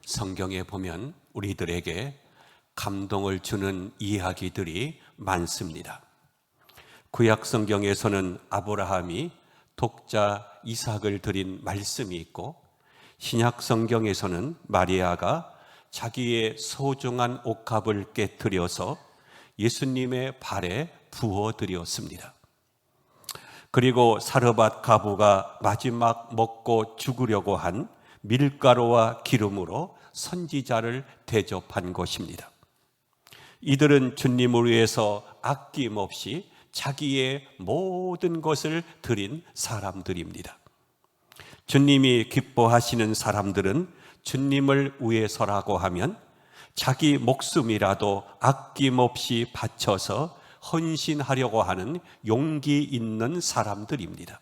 성경에 보면 우리들에게 감동을 주는 이야기들이 많습니다. 구약 성경에서는 아브라함이 독자 이삭을 드린 말씀이 있고, 신약 성경에서는 마리아가 자기의 소중한 옥합을 깨뜨려서 예수님의 발에 부어드렸습니다. 그리고 사르밧 가부가 마지막 먹고 죽으려고 한 밀가루와 기름으로 선지자를 대접한 것입니다. 이들은 주님을 위해서 아낌없이 자기의 모든 것을 드린 사람들입니다. 주님이 기뻐하시는 사람들은 주님을 위해서라고 하면 자기 목숨이라도 아낌없이 바쳐서 헌신하려고 하는 용기 있는 사람들입니다.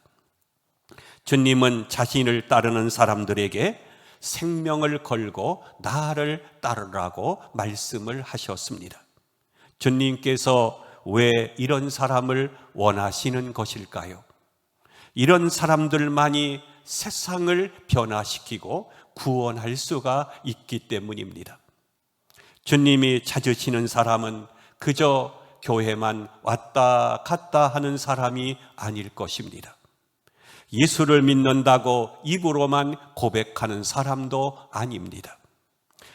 주님은 자신을 따르는 사람들에게 생명을 걸고 나를 따르라고 말씀을 하셨습니다. 주님께서 왜 이런 사람을 원하시는 것일까요? 이런 사람들만이 세상을 변화시키고 구원할 수가 있기 때문입니다. 주님이 찾으시는 사람은 그저 교회만 왔다 갔다 하는 사람이 아닐 것입니다. 예수를 믿는다고 입으로만 고백하는 사람도 아닙니다.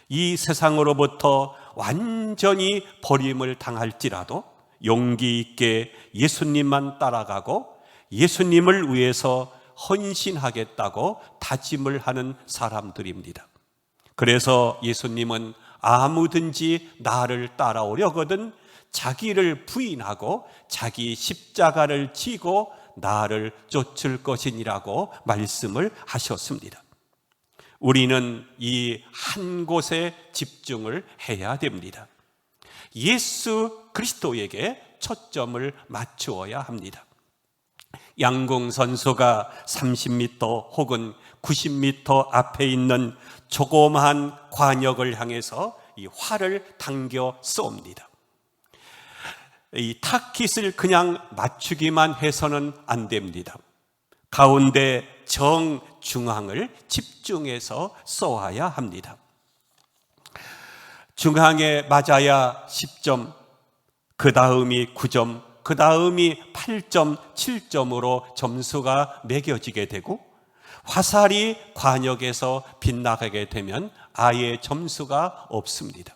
이 세상으로부터 완전히 버림을 당할지라도 용기 있게 예수님만 따라가고 예수님을 위해서 헌신하겠다고 다짐을 하는 사람들입니다. 그래서 예수님은 아무든지 나를 따라오려거든 자기를 부인하고 자기 십자가를 지고 나를 쫓을 것이니라고 말씀을 하셨습니다. 우리는 이 한 곳에 집중을 해야 됩니다. 예수 그리스도에게 초점을 맞추어야 합니다. 양궁 선수가 30m 혹은 90m 앞에 있는 조그마한 관역을 향해서 이 활을 당겨 쏩니다. 이 타깃을 그냥 맞추기만 해서는 안 됩니다. 가운데 정중앙을 집중해서 쏘아야 합니다. 중앙에 맞아야 10점, 그 다음이 9점, 그 다음이 8점, 7점으로 점수가 매겨지게 되고, 화살이 관역에서 빗나가게 되면 아예 점수가 없습니다.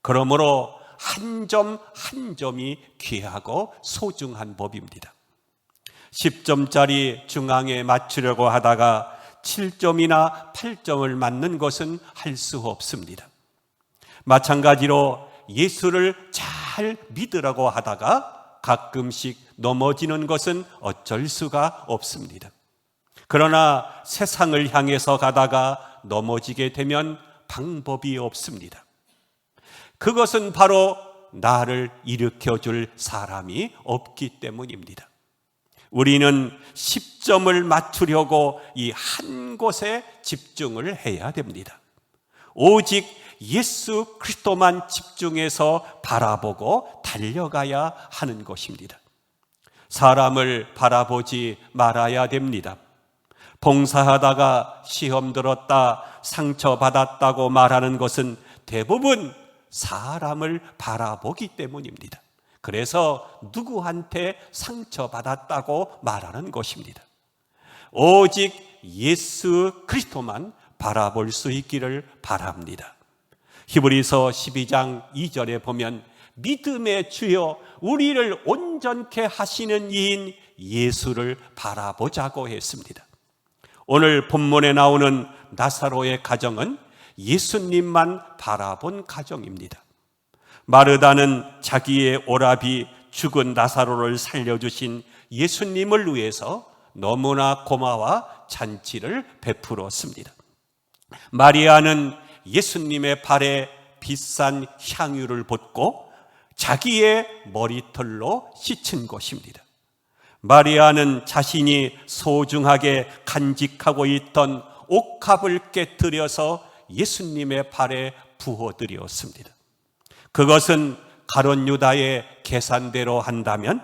그러므로 한 점 한 점이 귀하고 소중한 법입니다. 10점짜리 중앙에 맞추려고 하다가 7점이나 8점을 맞는 것은 할 수 없습니다. 마찬가지로 예수를 잘 믿으라고 하다가 가끔씩 넘어지는 것은 어쩔 수가 없습니다. 그러나 세상을 향해서 가다가 넘어지게 되면 방법이 없습니다. 그것은 바로 나를 일으켜줄 사람이 없기 때문입니다. 우리는 10점을 맞추려고 이 한 곳에 집중을 해야 됩니다. 오직 예수 그리스도만 집중해서 바라보고 달려가야 하는 것입니다. 사람을 바라보지 말아야 됩니다. 봉사하다가 시험 들었다, 상처받았다고 말하는 것은 대부분 사람을 바라보기 때문입니다. 그래서 누구한테 상처받았다고 말하는 것입니다. 오직 예수 그리스도만 바라볼 수 있기를 바랍니다. 히브리서 12장 2절에 보면 믿음의 주여 우리를 온전케 하시는 이인 예수를 바라보자고 했습니다. 오늘 본문에 나오는 나사로의 가정은 예수님만 바라본 가정입니다. 마르다는 자기의 오라비 죽은 나사로를 살려주신 예수님을 위해서 너무나 고마워 잔치를 베풀었습니다. 마리아는 예수님의 발에 비싼 향유를 붓고 자기의 머리털로 씻은 것입니다. 마리아는 자신이 소중하게 간직하고 있던 옥합을 깨뜨려서 예수님의 발에 부어드렸습니다. 그것은 가룟 유다의 계산대로 한다면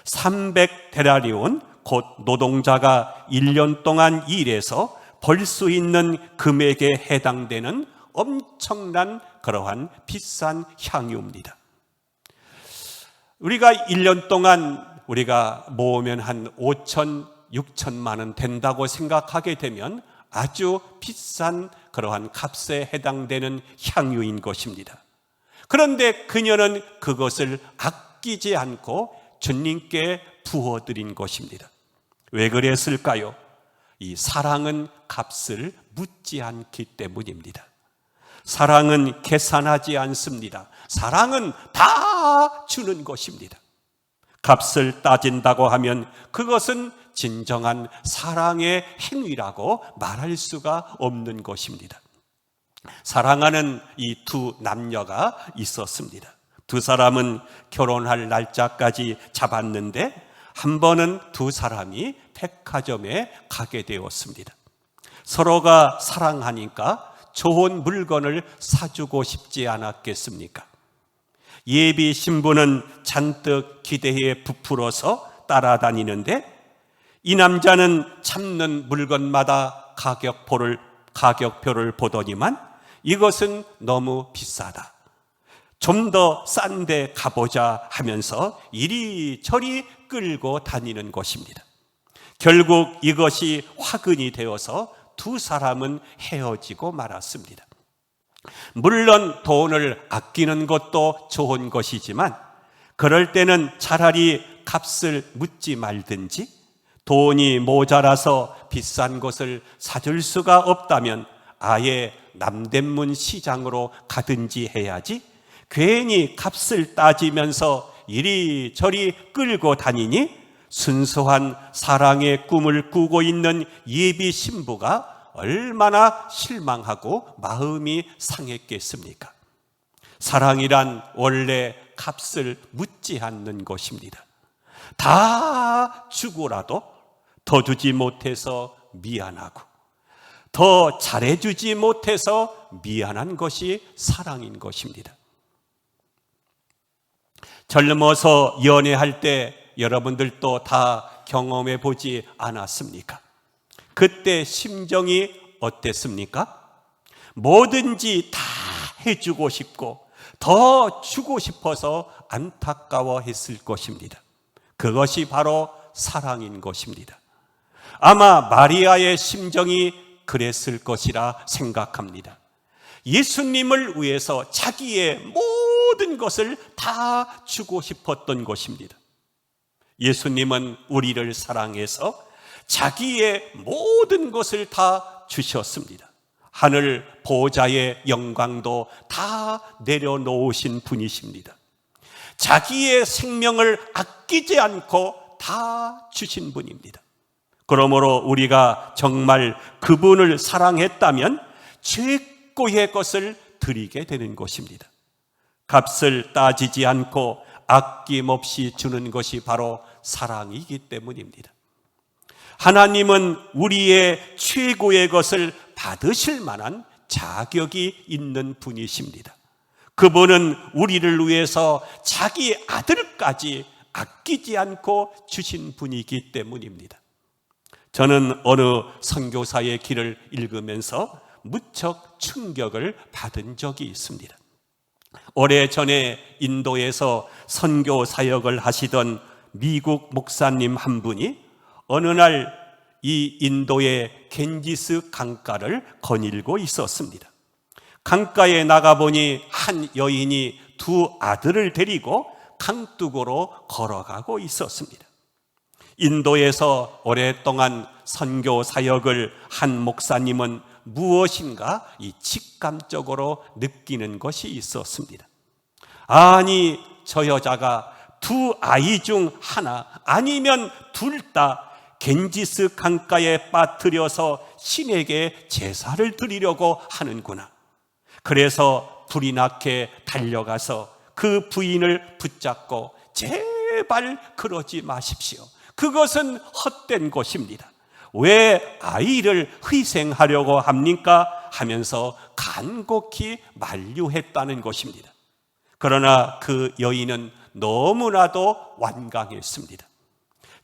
300데나리온, 곧 노동자가 1년 동안 일해서 벌 수 있는 금액에 해당되는 엄청난 그러한 비싼 향유입니다. 우리가 1년 동안 우리가 모으면 한 5천, 6천만 원 된다고 생각하게 되면 아주 비싼 그러한 값에 해당되는 향유인 것입니다. 그런데 그녀는 그것을 아끼지 않고 주님께 부어드린 것입니다. 왜 그랬을까요? 이 사랑은 값을 묻지 않기 때문입니다. 사랑은 계산하지 않습니다. 사랑은 다 주는 것입니다. 값을 따진다고 하면 그것은 진정한 사랑의 행위라고 말할 수가 없는 것입니다. 사랑하는 이 두 남녀가 있었습니다. 두 사람은 결혼할 날짜까지 잡았는데 한 번은 두 사람이 백화점에 가게 되었습니다. 서로가 사랑하니까 좋은 물건을 사주고 싶지 않았겠습니까? 예비 신부는 잔뜩 기대에 부풀어서 따라다니는데 이 남자는 참는 물건마다 가격표를 보더니만 이것은 너무 비싸다. 좀 더 싼 데 가보자 하면서 이리저리 끌고 다니는 것입니다. 결국 이것이 화근이 되어서 두 사람은 헤어지고 말았습니다. 물론 돈을 아끼는 것도 좋은 것이지만 그럴 때는 차라리 값을 묻지 말든지 돈이 모자라서 비싼 것을 사줄 수가 없다면 아예 남대문 시장으로 가든지 해야지 괜히 값을 따지면서 이리저리 끌고 다니니 순수한 사랑의 꿈을 꾸고 있는 예비 신부가 얼마나 실망하고 마음이 상했겠습니까? 사랑이란 원래 값을 묻지 않는 것입니다. 다 주고라도 더 주지 못해서 미안하고 더 잘해주지 못해서 미안한 것이 사랑인 것입니다. 젊어서 연애할 때 여러분들도 다 경험해 보지 않았습니까? 그때 심정이 어땠습니까? 뭐든지 다 해주고 싶고 더 주고 싶어서 안타까워했을 것입니다. 그것이 바로 사랑인 것입니다. 아마 마리아의 심정이 그랬을 것이라 생각합니다. 예수님을 위해서 자기의 모든 것을 다 주고 싶었던 것입니다. 예수님은 우리를 사랑해서 자기의 모든 것을 다 주셨습니다. 하늘 보좌의 영광도 다 내려놓으신 분이십니다. 자기의 생명을 아끼지 않고 다 주신 분입니다. 그러므로 우리가 정말 그분을 사랑했다면 최고의 것을 드리게 되는 것입니다. 값을 따지지 않고 아낌없이 주는 것이 바로 사랑이기 때문입니다. 하나님은 우리의 최고의 것을 받으실 만한 자격이 있는 분이십니다. 그분은 우리를 위해서 자기 아들까지 아끼지 않고 주신 분이기 때문입니다. 저는 어느 선교사의 길을 읽으면서 무척 충격을 받은 적이 있습니다. 오래전에 인도에서 선교 사역을 하시던 미국 목사님 한 분이 어느 날 이 인도의 겐지스 강가를 거닐고 있었습니다. 강가에 나가보니 한 여인이 두 아들을 데리고 강둑으로 걸어가고 있었습니다. 인도에서 오랫동안 선교 사역을 한 목사님은 무엇인가 이 직감적으로 느끼는 것이 있었습니다. 아니, 저 여자가 두 아이 중 하나 아니면 둘 다 겐지스 강가에 빠뜨려서 신에게 제사를 드리려고 하는구나. 그래서 불이 나게 달려가서 그 부인을 붙잡고 제발 그러지 마십시오. 그것은 헛된 것입니다. 왜 아이를 희생하려고 합니까? 하면서 간곡히 만류했다는 것입니다. 그러나 그 여인은 너무나도 완강했습니다.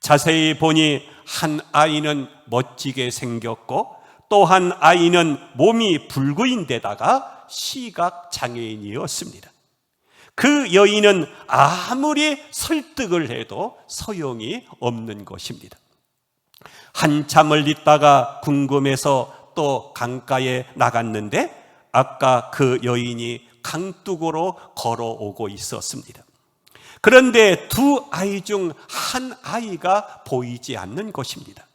자세히 보니 한 아이는 멋지게 생겼고 또한 아이는 몸이 불구인데다가 시각장애인이었습니다. 그 여인은 아무리 설득을 해도 소용이 없는 것입니다. 한참을 있다가 궁금해서 또 강가에 나갔는데 아까 그 여인이 강둑으로 걸어오고 있었습니다. 그런데 두 아이 중 한 아이가 보이지 않는 것입니다.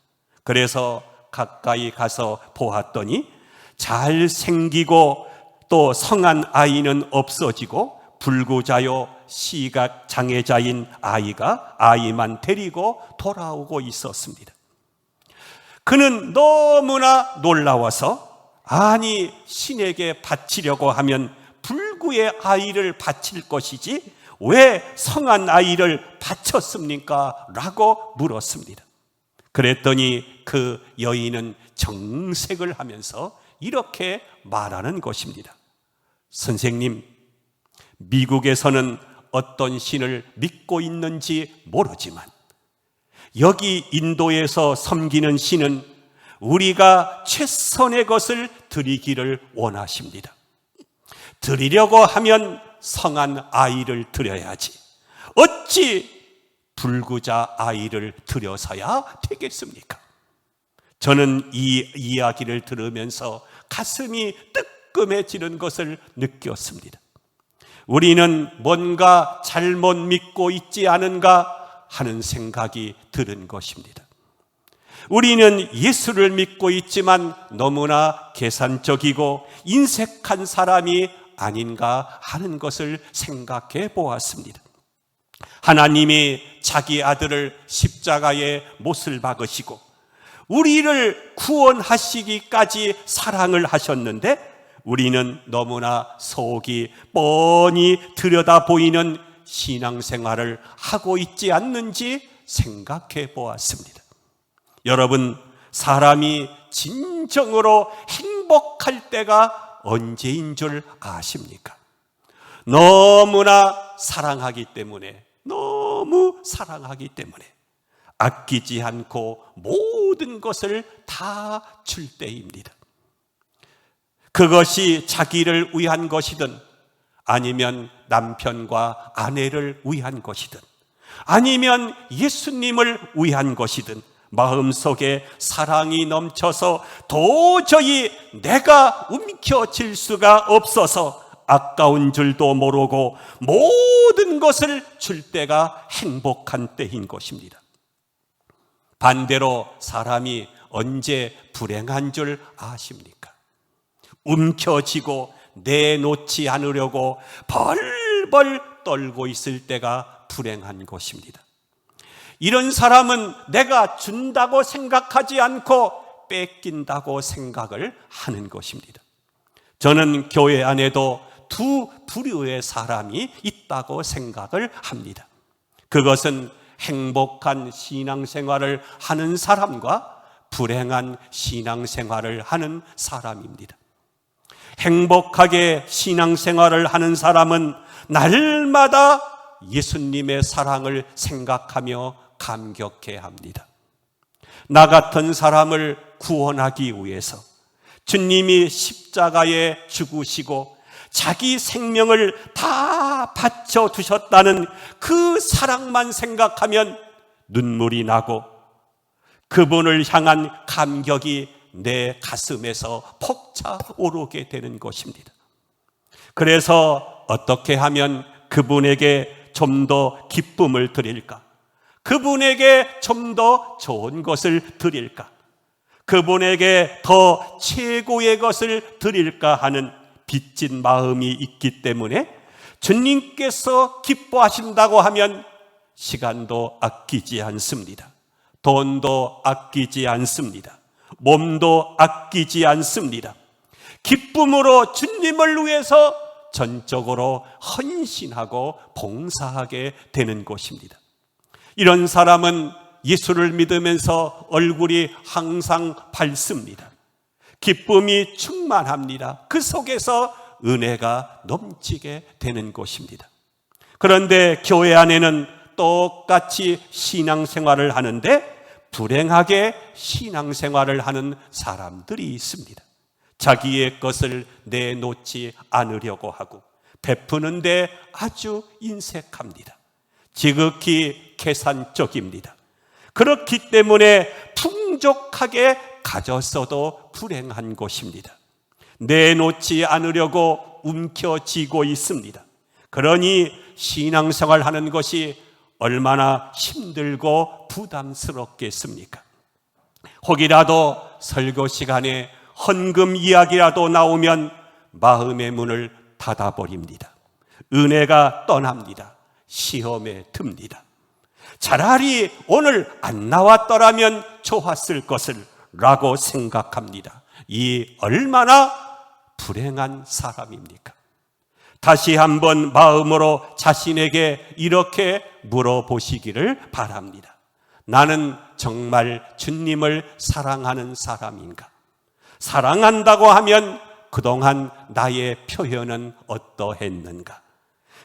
그래서 가까이 가서 보았더니 잘생기고 또 성한 아이는 없어지고 불구자요 시각장애자인 아이가 아이만 데리고 돌아오고 있었습니다. 그는 너무나 놀라워서 아니 신에게 바치려고 하면 불구의 아이를 바칠 것이지 왜 성한 아이를 바쳤습니까? 라고 물었습니다. 그랬더니 그 여인은 정색을 하면서 이렇게 말하는 것입니다. 선생님, 미국에서는 어떤 신을 믿고 있는지 모르지만 여기 인도에서 섬기는 신은 우리가 최선의 것을 드리기를 원하십니다. 드리려고 하면 성한 아이를 드려야지 어찌 불구자 아이를 드려서야 되겠습니까? 저는 이 이야기를 들으면서 가슴이 뜨끔해지는 것을 느꼈습니다. 우리는 뭔가 잘못 믿고 있지 않은가 하는 생각이 드는 것입니다. 우리는 예수를 믿고 있지만 너무나 계산적이고 인색한 사람이 아닌가 하는 것을 생각해 보았습니다. 하나님이 자기 아들을 십자가에 못을 박으시고 우리를 구원하시기까지 사랑을 하셨는데 우리는 너무나 속이 뻔히 들여다 보이는 신앙생활을 하고 있지 않는지 생각해 보았습니다. 여러분, 사람이 진정으로 행복할 때가 언제인 줄 아십니까? 너무나 사랑하기 때문에, 너무 사랑하기 때문에 아끼지 않고 모든 것을 다 줄 때입니다. 그것이 자기를 위한 것이든 아니면 남편과 아내를 위한 것이든 아니면 예수님을 위한 것이든 마음속에 사랑이 넘쳐서 도저히 내가 움켜쥘 수가 없어서 아까운 줄도 모르고 모든 것을 줄 때가 행복한 때인 것입니다. 반대로 사람이 언제 불행한 줄 아십니까? 움켜쥐고 내놓지 않으려고 벌벌 떨고 있을 때가 불행한 것입니다. 이런 사람은 내가 준다고 생각하지 않고 뺏긴다고 생각을 하는 것입니다. 저는 교회 안에도 두 부류의 사람이 있다고 생각을 합니다. 그것은 행복한 신앙생활을 하는 사람과 불행한 신앙생활을 하는 사람입니다. 행복하게 신앙생활을 하는 사람은 날마다 예수님의 사랑을 생각하며 감격해 합니다. 나 같은 사람을 구원하기 위해서 주님이 십자가에 죽으시고 자기 생명을 다 바쳐 두셨다는 그 사랑만 생각하면 눈물이 나고 그분을 향한 감격이 내 가슴에서 벅차오르게 되는 것입니다. 그래서 어떻게 하면 그분에게 좀 더 기쁨을 드릴까? 그분에게 좀 더 좋은 것을 드릴까? 그분에게 더 최고의 것을 드릴까 하는 빚진 마음이 있기 때문에 주님께서 기뻐하신다고 하면 시간도 아끼지 않습니다. 돈도 아끼지 않습니다. 몸도 아끼지 않습니다. 기쁨으로 주님을 위해서 전적으로 헌신하고 봉사하게 되는 것입니다. 이런 사람은 예수를 믿으면서 얼굴이 항상 밝습니다. 기쁨이 충만합니다. 그 속에서 은혜가 넘치게 되는 것입니다. 그런데 교회 안에는 똑같이 신앙생활을 하는데 불행하게 신앙생활을 하는 사람들이 있습니다. 자기의 것을 내놓지 않으려고 하고 베푸는데 아주 인색합니다. 지극히 계산적입니다. 그렇기 때문에 풍족하게 가졌어도 불행한 것입니다. 내놓지 않으려고 움켜쥐고 있습니다. 그러니 신앙생활 하는 것이 얼마나 힘들고 부담스럽겠습니까? 혹이라도 설교 시간에 헌금 이야기라도 나오면 마음의 문을 닫아버립니다. 은혜가 떠납니다. 시험에 듭니다. 차라리 오늘 안 나왔더라면 좋았을 것을 라고 생각합니다. 이 얼마나 불행한 사람입니까? 다시 한번 마음으로 자신에게 이렇게 물어보시기를 바랍니다. 나는 정말 주님을 사랑하는 사람인가? 사랑한다고 하면 그동안 나의 표현은 어떠했는가?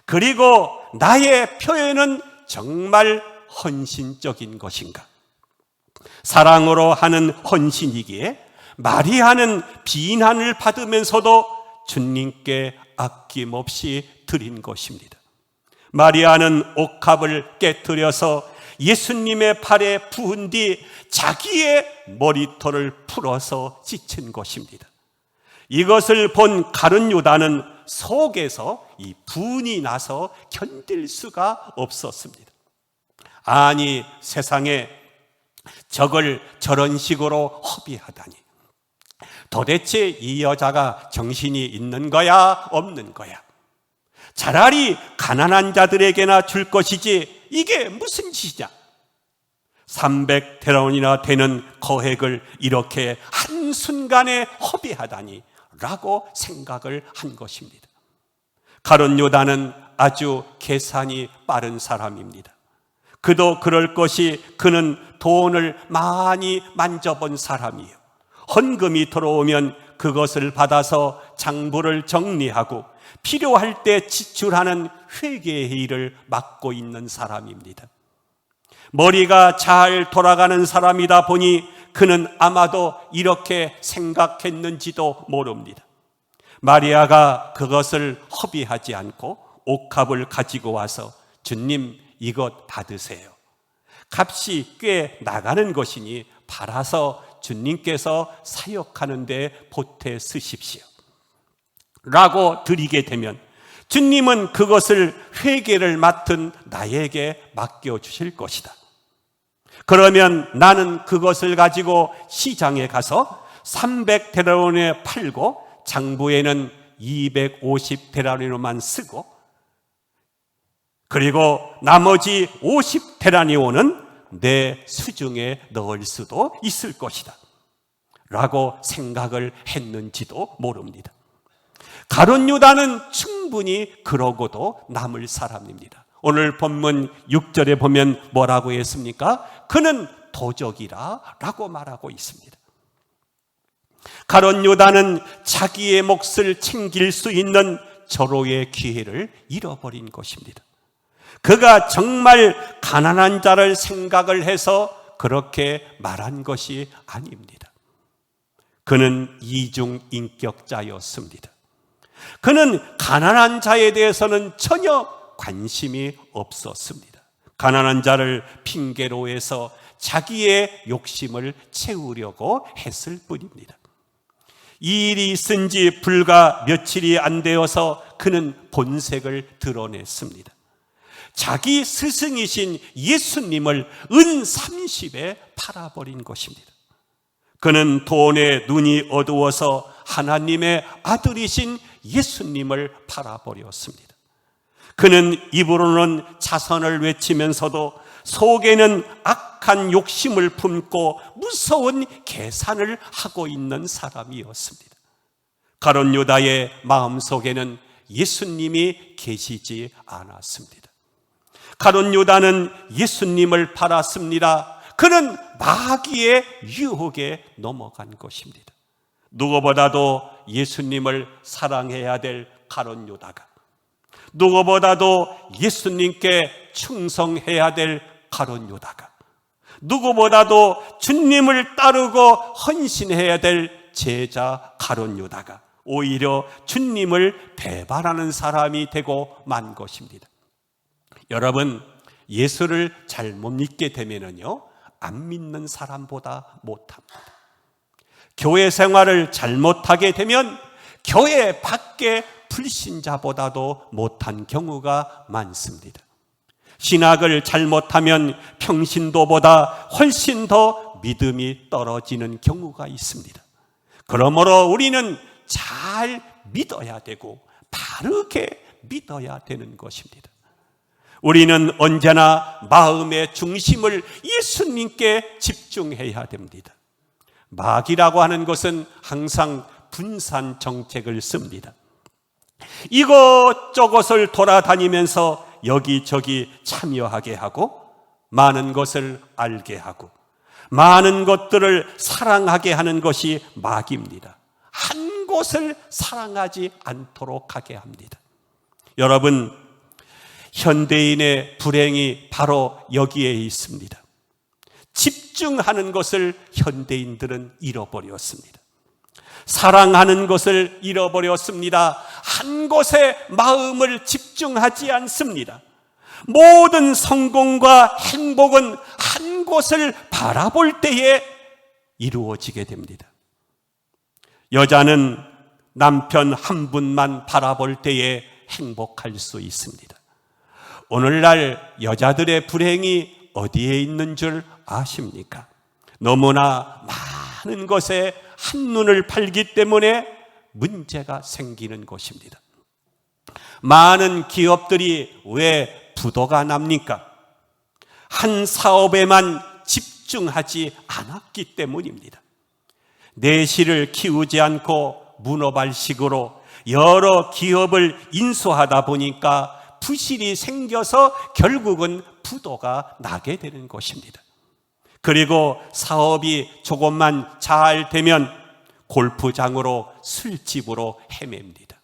그리고 나의 표현은 정말 헌신적인 것인가? 사랑으로 하는 헌신이기에 마리아는 비난을 받으면서도 주님께 아낌없이 드린 것입니다. 마리아는 옥합을 깨뜨려서 예수님의 팔에 부은 뒤 자기의 머리털을 풀어서 지친 것입니다. 이것을 본 가룟 유다는 속에서 이 분이 나서 견딜 수가 없었습니다. 아니, 세상에 저걸 저런 식으로 허비하다니. 도대체 이 여자가 정신이 있는 거야, 없는 거야? 차라리 가난한 자들에게나 줄 것이지 이게 무슨 짓이냐? 300데나리온이나 되는 거액을 이렇게 한순간에 허비하다니 라고 생각을 한 것입니다. 가룟 유다는 아주 계산이 빠른 사람입니다. 그도 그럴 것이 그는 돈을 많이 만져본 사람이에요. 헌금이 들어오면 그것을 받아서 장부를 정리하고 필요할 때 지출하는 회계의 일을 맡고 있는 사람입니다. 머리가 잘 돌아가는 사람이다 보니 그는 아마도 이렇게 생각했는지도 모릅니다. 마리아가 그것을 허비하지 않고 옥합을 가지고 와서 주님 이것 받으세요. 값이 꽤 나가는 것이니 팔아서 주님께서 사역하는 데 보태 쓰십시오 라고 드리게 되면 주님은 그것을 회계를 맡은 나에게 맡겨주실 것이다. 그러면 나는 그것을 가지고 시장에 가서 300데나리온에 팔고 장부에는 250데나리온만 쓰고 그리고 나머지 50데나리온은 내 수중에 넣을 수도 있을 것이다 라고 생각을 했는지도 모릅니다. 가룟 유다는 충분히 그러고도 남을 사람입니다. 오늘 본문 6절에 보면 뭐라고 했습니까? 그는 도적이라 라고 말하고 있습니다. 가룟 유다는 자기의 몫을 챙길 수 있는 절호의 기회를 잃어버린 것입니다. 그가 정말 가난한 자를 생각을 해서 그렇게 말한 것이 아닙니다. 그는 이중인격자였습니다. 그는 가난한 자에 대해서는 전혀 관심이 없었습니다. 가난한 자를 핑계로 해서 자기의 욕심을 채우려고 했을 뿐입니다. 이 일이 있은 지 불과 며칠이 안 되어서 그는 본색을 드러냈습니다. 자기 스승이신 예수님을 은 30에 팔아버린 것입니다. 그는 돈에 눈이 어두워서 하나님의 아들이신 예수님을 팔아버렸습니다. 그는 입으로는 자선을 외치면서도 속에는 악한 욕심을 품고 무서운 계산을 하고 있는 사람이었습니다. 가룟 유다의 마음속에는 예수님이 계시지 않았습니다. 가룟 유다는 예수님을 팔았습니다. 그는 마귀의 유혹에 넘어간 것입니다. 누구보다도 예수님을 사랑해야 될 가룟 유다가, 누구보다도 예수님께 충성해야 될 가룟 유다가, 누구보다도 주님을 따르고 헌신해야 될 제자 가룟 유다가 오히려 주님을 배반하는 사람이 되고 만 것입니다. 여러분, 예수를 잘못 믿게 되면은요, 안 믿는 사람보다 못합니다. 교회 생활을 잘못하게 되면 교회 밖에 불신자보다도 못한 경우가 많습니다. 신학을 잘못하면 평신도보다 훨씬 더 믿음이 떨어지는 경우가 있습니다. 그러므로 우리는 잘 믿어야 되고 바르게 믿어야 되는 것입니다. 우리는 언제나 마음의 중심을 예수님께 집중해야 됩니다. 마귀라고 하는 것은 항상 분산 정책을 씁니다. 이것저것을 돌아다니면서 여기저기 참여하게 하고 많은 것을 알게 하고 많은 것들을 사랑하게 하는 것이 마귀입니다. 한 곳을 사랑하지 않도록 하게 합니다. 여러분, 현대인의 불행이 바로 여기에 있습니다. 집중하는 것을 현대인들은 잃어버렸습니다. 사랑하는 것을 잃어버렸습니다. 한 곳에 마음을 집중하지 않습니다. 모든 성공과 행복은 한 곳을 바라볼 때에 이루어지게 됩니다. 여자는 남편 한 분만 바라볼 때에 행복할 수 있습니다. 오늘날 여자들의 불행이 어디에 있는 줄 아십니까? 너무나 많은 것에 한눈을 팔기 때문에 문제가 생기는 것입니다. 많은 기업들이 왜 부도가 납니까? 한 사업에만 집중하지 않았기 때문입니다. 내실을 키우지 않고 문어발식으로 여러 기업을 인수하다 보니까 부실이 생겨서 결국은 부도가 나게 되는 것입니다. 그리고 사업이 조금만 잘 되면 골프장으로 술집으로 헤맵니다.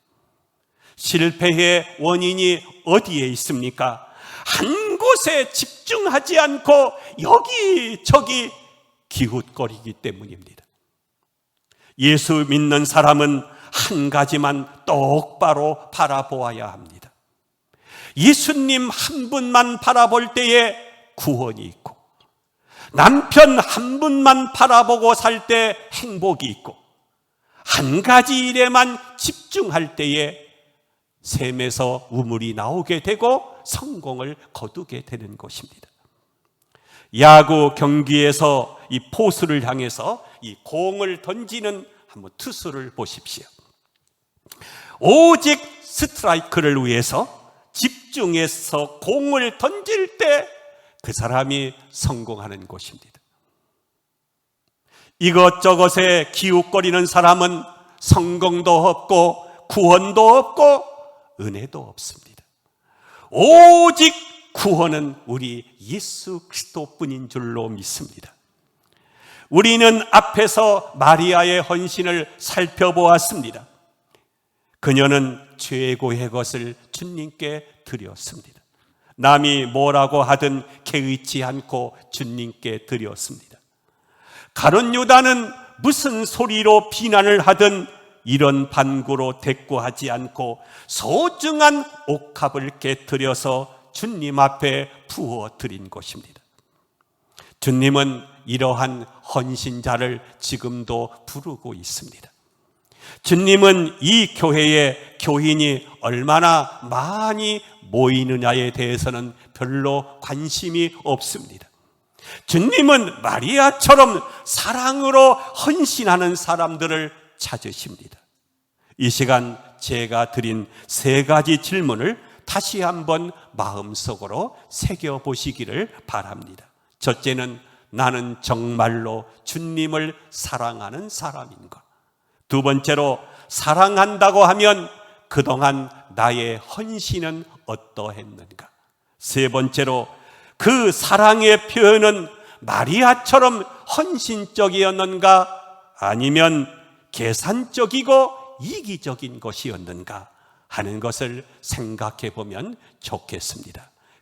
실패의 원인이 어디에 있습니까? 한 곳에 집중하지 않고 여기저기 기웃거리기 때문입니다. 예수 믿는 사람은 한 가지만 똑바로 바라보아야 합니다. 예수님 한 분만 바라볼 때에 구원이 있고, 남편 한 분만 바라보고 살 때 행복이 있고, 한 가지 일에만 집중할 때에 샘에서 우물이 나오게 되고 성공을 거두게 되는 것입니다. 야구 경기에서 이 포수를 향해서 이 공을 던지는 한번 투수를 보십시오. 오직 스트라이크를 위해서 집중해서 공을 던질 때 그 사람이 성공하는 것입니다. 이것저것에 기웃거리는 사람은 성공도 없고 구원도 없고 은혜도 없습니다. 오직 구원은 우리 예수 그리스도뿐인 줄로 믿습니다. 우리는 앞에서 마리아의 헌신을 살펴보았습니다. 그녀는 최고의 것을 주님께 드렸습니다. 남이 뭐라고 하든 개의치 않고 주님께 드렸습니다. 가룟 유다는 무슨 소리로 비난을 하든 이런 반구로 대꾸하지 않고 소중한 옥합을 깨뜨려서 주님 앞에 부어드린 것입니다. 주님은 이러한 헌신자를 지금도 부르고 있습니다. 주님은 이 교회에 교인이 얼마나 많이 모이느냐에 대해서는 별로 관심이 없습니다. 주님은 마리아처럼 사랑으로 헌신하는 사람들을 찾으십니다. 이 시간 제가 드린 세 가지 질문을 다시 한번 마음속으로 새겨보시기를 바랍니다. 첫째는 나는 정말로 주님을 사랑하는 사람인가? 두 번째로 사랑한다고 하면 그동안 나의 헌신은 어떠했는가? 세 번째로 그 사랑의 표현은 마리아처럼 헌신적이었는가? 아니면 계산적이고 이기적인 것이었는가 하는 것을 생각해 보면 좋겠습니다.